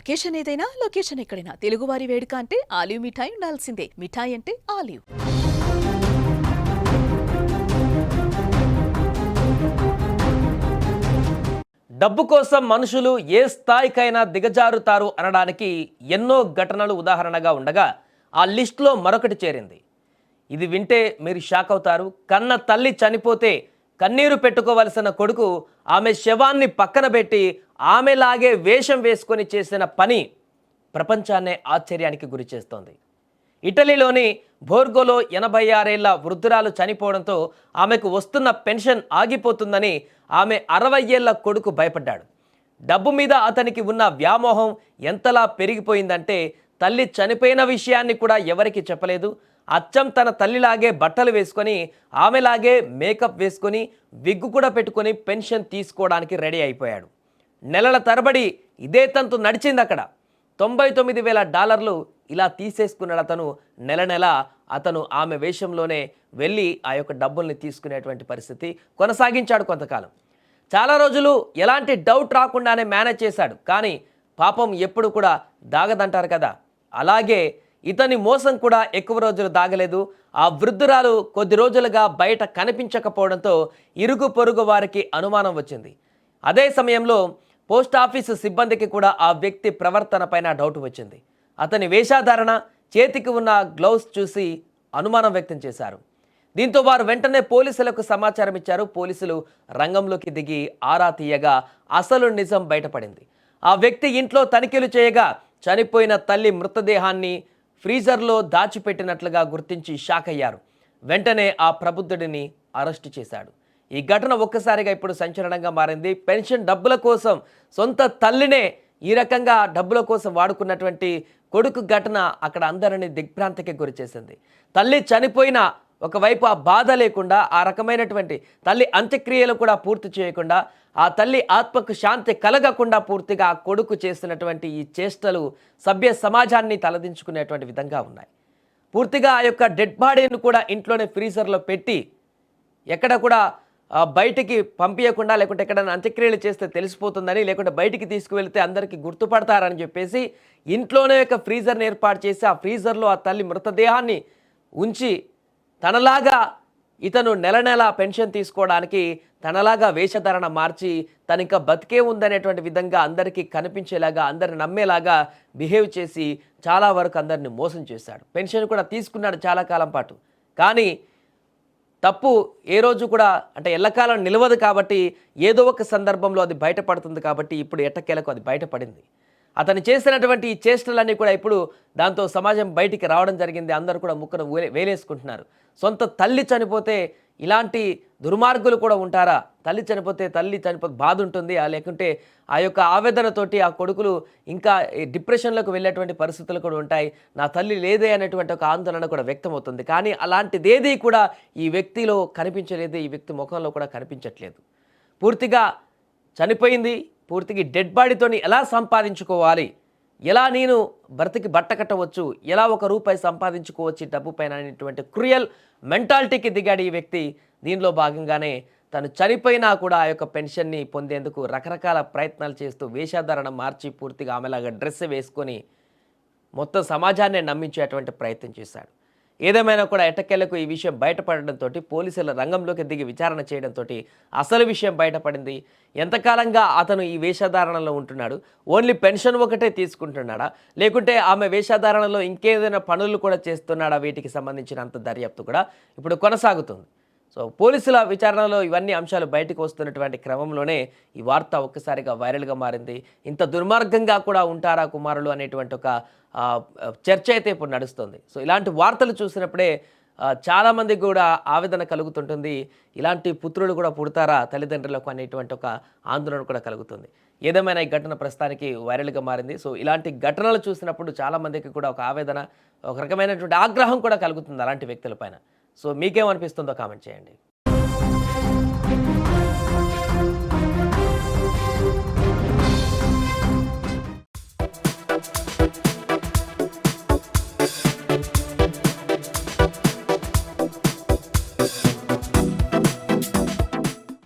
Occasion ఏదైనా location ఎక్కడైనా తెలుగువారి వేడుక అంటే ఆలివ్ మిఠాయి ఉండాల్సిందే. మిఠాయి అంటే ఆలివ్. డబ్బు కోసం మనుషులు ఏ స్థాయికైనా దిగజారుతారు అనడానికి ఎన్నో ఘటనలు ఉదాహరణగా ఉండగా ఆ లిస్టులో మరొకటి చేరింది. ఇది వింటే మీరు షాక్ అవుతారు. కన్న తల్లి చనిపోతే కన్నీరు పెట్టుకోవలసిన కొడుకు ఆమె శవాన్ని పక్కన పెట్టి ఆమెలాగే వేషం వేసుకొని చేసిన పని ప్రపంచాన్నే ఆశ్చర్యానికి గురి చేస్తోంది. ఇటలీలోని బోర్గోలో 86 ఏళ్ల వృద్ధురాలు చనిపోవడంతో ఆమెకు వస్తున్న పెన్షన్ ఆగిపోతుందని ఆమె 60 ఏళ్ల కొడుకు భయపడ్డాడు. డబ్బు మీద అతనికి ఉన్న వ్యామోహం ఎంతలా పెరిగిపోయిందంటే తల్లి చనిపోయిన విషయాన్ని కూడా ఎవరికి చెప్పలేదు. అచ్చం తన తల్లిలాగే బట్టలు వేసుకొని ఆమెలాగే మేకప్ వేసుకొని విగ్గు కూడా పెట్టుకొని పెన్షన్ తీసుకోవడానికి రెడీ అయిపోయాడు. నెలల తరబడి ఇదే తంతు నడిచింది. అక్కడ $99,000 ఇలా తీసేసుకున్నాడు అతను. నెల నెల అతను ఆమె వేషంలోనే వెళ్ళి ఆ యొక్క డబ్బుల్ని తీసుకునేటువంటి పరిస్థితి కొనసాగించాడు కొంతకాలం. చాలా రోజులు ఎలాంటి డౌట్ రాకుండానే మేనేజ్ చేశాడు. కానీ పాపం ఎప్పుడు కూడా దాగదంటారు కదా, అలాగే ఇతని మోసం కూడా ఎక్కువ రోజులు దాగలేదు. ఆ వృద్ధురాలు కొద్ది రోజులుగా బయట కనిపించకపోవడంతో ఇరుగు పొరుగు వారికి అనుమానం వచ్చింది. అదే సమయంలో పోస్ట్ ఆఫీసు సిబ్బందికి కూడా ఆ వ్యక్తి ప్రవర్తన పైన డౌట్ వచ్చింది. అతని వేషధారణ, చేతికి ఉన్న గ్లౌస్ చూసి అనుమానం వ్యక్తం చేశారు. దీంతో వారు వెంటనే పోలీసులకు సమాచారం ఇచ్చారు. పోలీసులు రంగంలోకి దిగి ఆరా తీయగా అసలు నిజం బయటపడింది. ఆ వ్యక్తి ఇంట్లో తనిఖీలు చేయగా చనిపోయిన తల్లి మృతదేహాన్ని ఫ్రీజర్లో దాచిపెట్టినట్లుగా గుర్తించి షాక్ అయ్యారు. వెంటనే ఆ ప్రబుద్ధుడిని అరెస్టు చేశాడు. ఈ ఘటన ఒక్కసారిగా ఇప్పుడు సంచలనంగా మారింది. పెన్షన్ డబ్బుల కోసం సొంత తల్లినే ఈ రకంగా డబ్బుల కోసం వాడుకున్నటువంటి కొడుకు ఘటన అక్కడ అందరినీ దిగ్భ్రాంతికి గురి చేసింది. తల్లి చనిపోయిన ఒకవైపు ఆ బాధ లేకుండా, ఆ రకమైనటువంటి తల్లి అంత్యక్రియలు కూడా పూర్తి చేయకుండా, ఆ తల్లి ఆత్మకు శాంతి కలగకుండా పూర్తిగా ఆ కొడుకు చేసినటువంటి ఈ చేష్టలు సభ్య సమాజాన్ని తలదించుకునేటువంటి విధంగా ఉన్నాయి. పూర్తిగా ఆ యొక్క డెడ్ బాడీని కూడా ఇంట్లోనే ఫ్రీజర్లో పెట్టి ఎక్కడ కూడా బయటికి పంపించకుండా, లేకుంటే ఎక్కడైనా అంత్యక్రియలు చేస్తే తెలిసిపోతుందని, లేకుంటే బయటికి తీసుకువెళ్తే అందరికీ గుర్తుపడతారని చెప్పేసి ఇంట్లోనే ఒక ఫ్రీజర్ని ఏర్పాటు చేసి ఆ ఫ్రీజర్లో ఆ తల్లి మృతదేహాన్ని ఉంచి తనలాగా ఇతను నెల నెల పెన్షన్ తీసుకోవడానికి తనలాగా వేషధారణ మార్చి తను ఇంకా బతికే ఉందనేటువంటి విధంగా అందరికీ కనిపించేలాగా, అందరిని నమ్మేలాగా బిహేవ్ చేసి చాలా వరకు అందరిని మోసం చేశాడు. పెన్షన్ కూడా తీసుకున్నాడు చాలా కాలం పాటు. కానీ తప్పు ఏ రోజు కూడా అంటే ఎల్లకాలం నిలవదు కాబట్టి ఏదో ఒక సందర్భంలో అది బయటపడుతుంది. కాబట్టి ఇప్పుడు ఎట్టకేలకు అది బయటపడింది. అతను చేసినటువంటి ఈ చేష్టలన్నీ కూడా ఇప్పుడు దాంతో సమాజం బయటికి రావడం జరిగింది. అందరూ కూడా ముక్కను వేలేసుకుంటున్నారు. సొంత తల్లి చనిపోతే ఇలాంటి దుర్మార్గులు కూడా ఉంటారా? తల్లి చనిపోతే బాధ ఉంటుంది, లేకుంటే ఆ యొక్క ఆవేదనతోటి ఆ కొడుకులు ఇంకా డిప్రెషన్లోకి వెళ్ళేటువంటి పరిస్థితులు కూడా ఉంటాయి. నా తల్లి లేదే అనేటువంటి ఒక ఆందోళన కూడా వ్యక్తమవుతుంది. కానీ అలాంటిదేదీ కూడా ఈ వ్యక్తిలో కనిపించలేదు. ఈ వ్యక్తి ముఖంలో కూడా కనిపించట్లేదు. పూర్తిగా చనిపోయింది, పూర్తిగా డెడ్ బాడీతోని ఎలా సంపాదించుకోవాలి, ఎలా నేను బ్రతికి బట్ట కట్టవచ్చు, ఎలా ₹1 సంపాదించుకోవచ్చు ఈ డబ్బు పైన అనేటువంటి క్రూయల్ మెంటాలిటీకి దిగాడు ఈ వ్యక్తి. దీనిలో భాగంగానే తను చనిపోయినా కూడా ఆ యొక్క పెన్షన్ని పొందేందుకు రకరకాల ప్రయత్నాలు చేస్తూ వేషధారణ మార్చి పూర్తిగా ఆమెలాగా డ్రెస్ వేసుకొని మొత్తం సమాజాన్ని నమ్మించేటువంటి ప్రయత్నం చేశాడు. ఏదేమైనా కూడా ఎట్టకేలకు ఈ విషయం బయటపడడంతో పోలీసుల రంగంలోకి దిగి విచారణ చేయడంతో అసలు విషయం బయటపడింది. ఎంతకాలంగా అతను ఈ వేషధారణలో ఉంటున్నాడు? ఓన్లీ పెన్షన్ ఒకటే తీసుకుంటున్నాడా, లేకుంటే ఆమె వేషధారణలో ఇంకేదైనా పనులు కూడా చేస్తున్నాడా? వీటికి సంబంధించినంత దర్యాప్తు కూడా ఇప్పుడు కొనసాగుతుంది. సో పోలీసుల విచారణలో ఇవన్నీ అంశాలు బయటకు వస్తున్నటువంటి క్రమంలోనే ఈ వార్త ఒక్కసారిగా వైరల్గా మారింది. ఇంత దుర్మార్గంగా కూడా ఉంటారా కుమారులు అనేటువంటి ఒక చర్చ అయితే ఇప్పుడు నడుస్తుంది. సో ఇలాంటి వార్తలు చూసినప్పుడే చాలామందికి కూడా ఆవేదన కలుగుతుంటుంది. ఇలాంటి పుత్రులు కూడా పుడతారా తల్లిదండ్రులకు అనేటువంటి ఒక ఆందోళన కూడా కలుగుతుంది. ఏదేమైనా ఈ ఘటన ప్రస్తుతానికి వైరల్గా మారింది. సో ఇలాంటి ఘటనలు చూసినప్పుడు చాలామందికి కూడా ఒక ఆవేదన, ఒక రకమైనటువంటి ఆగ్రహం కూడా కలుగుతుంది అలాంటి వ్యక్తుల పైన. సో మీకేమనిపిస్తుందో కామెంట్ చేయండి.